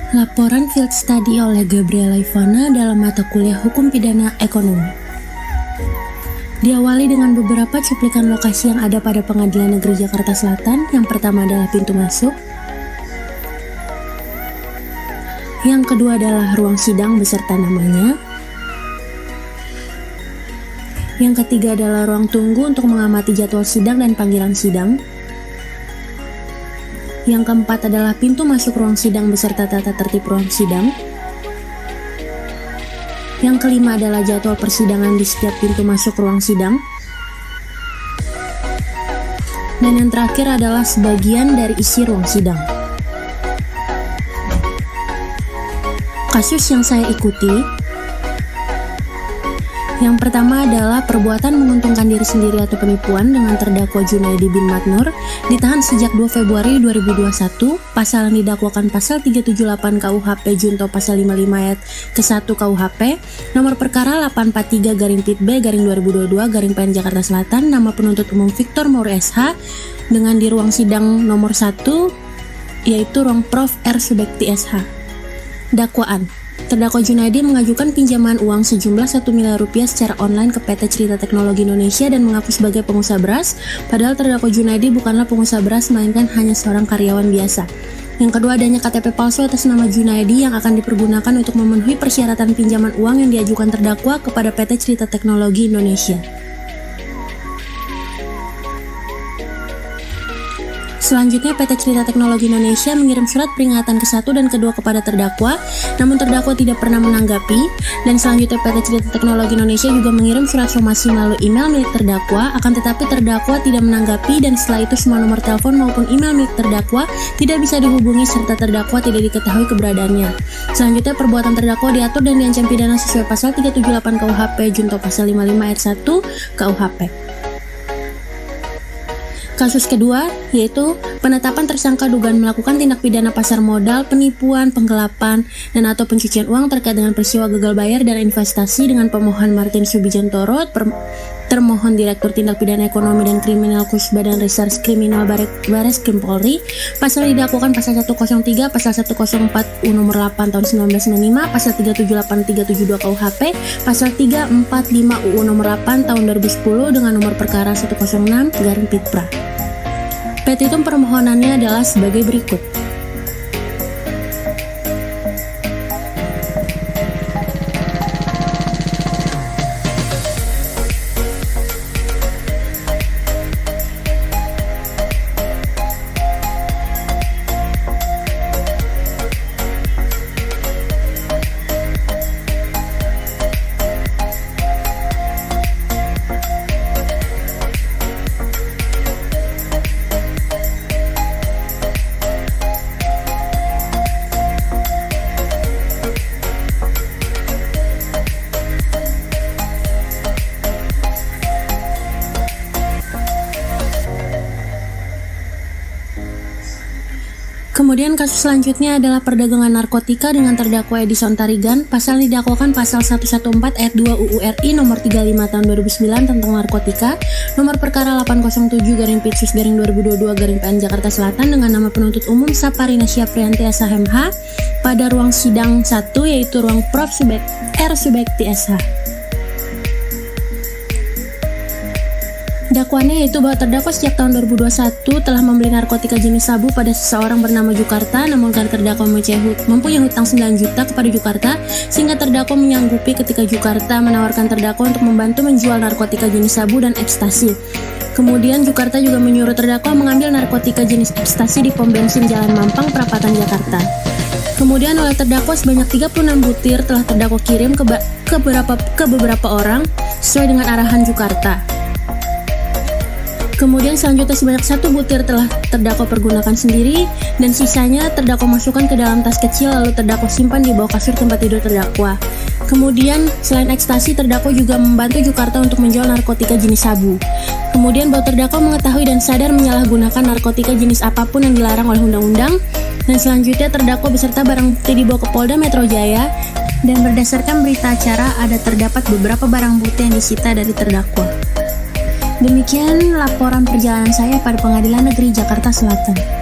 Laporan Field Study oleh Gabriela Ivana dalam mata kuliah Hukum Pidana Ekonomi. Diawali dengan beberapa cuplikan lokasi yang ada pada Pengadilan Negeri Jakarta Selatan. Yang pertama adalah pintu masuk. Yang kedua adalah ruang sidang beserta namanya. Yang ketiga adalah ruang tunggu untuk mengamati jadwal sidang dan panggilan sidang. Yang keempat adalah pintu masuk ruang sidang beserta tata tertib ruang sidang. Yang kelima adalah jadwal persidangan di setiap pintu masuk ruang sidang. Dan yang terakhir adalah sebagian dari isi ruang sidang. Kasus yang saya ikuti, yang pertama adalah perbuatan menguntungkan diri sendiri atau penipuan dengan terdakwa Junaidi bin Matnur, ditahan sejak 2 Februari 2021, pasal yang didakwakan pasal 378 KUHP junto pasal 55 ayat ke-1 KUHP, nomor perkara 843-B/2022-PN Jakarta Selatan, nama penuntut umum Victor Maur SH, dengan di ruang sidang nomor 1, yaitu ruang Prof. R. Subekti SH. Dakwaan. Terdakwa Junaidi mengajukan pinjaman uang sejumlah 1 miliar rupiah secara online ke PT Cerita Teknologi Indonesia dan mengaku sebagai pengusaha beras, padahal terdakwa Junaidi bukanlah pengusaha beras melainkan hanya seorang karyawan biasa. Yang kedua, adanya KTP palsu atas nama Junaidi yang akan dipergunakan untuk memenuhi persyaratan pinjaman uang yang diajukan terdakwa kepada PT Cerita Teknologi Indonesia. Selanjutnya, PT Cerita Teknologi Indonesia mengirim surat peringatan ke-1 dan ke-2 kepada terdakwa, namun terdakwa tidak pernah menanggapi. Dan selanjutnya, PT Cerita Teknologi Indonesia juga mengirim surat somasi melalui email milik terdakwa, akan tetapi terdakwa tidak menanggapi, dan setelah itu semua nomor telepon maupun email milik terdakwa tidak bisa dihubungi serta terdakwa tidak diketahui keberadaannya. Selanjutnya, perbuatan terdakwa diatur dan diancam pidana sesuai pasal 378 KUHP junto pasal 55 ayat 1 KUHP. Kasus kedua, yaitu penetapan tersangka dugaan melakukan tindak pidana pasar modal, penipuan, penggelapan, dan atau pencucian uang terkait dengan peristiwa gagal bayar dan investasi dengan pemohon Martin Subijantoro, termohon Direktur Tindak Pidana Ekonomi dan Kriminal Khusus Badan Reserse Kriminal Bareskrim Polri, pasal didakwakan pasal 103, pasal 104 U nomor 8 tahun 1995, pasal 378-372 KUHP, pasal 345 UU nomor 8 tahun 2010 dengan nomor perkara 106-Pitpra. Petitum permohonannya adalah sebagai berikut. Kemudian kasus selanjutnya adalah perdagangan narkotika dengan terdakwa Edison Tarigan. Pasal didakwakan pasal 114 ayat 2 UU RI nomor 35 tahun 2009 tentang narkotika, nomor perkara 807-Pitsus-2022-PN Jakarta Selatan dengan nama penuntut umum Saparina Syaprianti SH pada ruang sidang 1, yaitu ruang Prof. R. Subekti SH. Dakwaannya yaitu bahwa terdakwa sejak tahun 2021 telah membeli narkotika jenis sabu pada seseorang bernama Jukarta, namun karena terdakwa mempunyai hutang 9 juta kepada Jukarta, sehingga terdakwa menyanggupi ketika Jukarta menawarkan terdakwa untuk membantu menjual narkotika jenis sabu dan ekstasi. Kemudian Jukarta juga menyuruh terdakwa mengambil narkotika jenis ekstasi di pom bensin Jalan Mampang, Perapatan, Jakarta. Kemudian oleh terdakwa sebanyak 36 butir telah terdakwa kirim ke beberapa orang sesuai dengan arahan Jukarta. Kemudian selanjutnya sebanyak 1 butir telah terdakwa pergunakan sendiri, dan sisanya terdakwa masukkan ke dalam tas kecil lalu terdakwa simpan di bawah kasur tempat tidur terdakwa. Kemudian selain ekstasi, terdakwa juga membantu Jukarta untuk menjual narkotika jenis sabu. Kemudian bahwa terdakwa mengetahui dan sadar menyalahgunakan narkotika jenis apapun yang dilarang oleh undang-undang. Dan selanjutnya terdakwa beserta barang bukti dibawa ke Polda Metro Jaya, dan berdasarkan berita acara ada terdapat beberapa barang bukti yang disita dari terdakwa. Demikian laporan perjalanan saya pada Pengadilan Negeri Jakarta Selatan.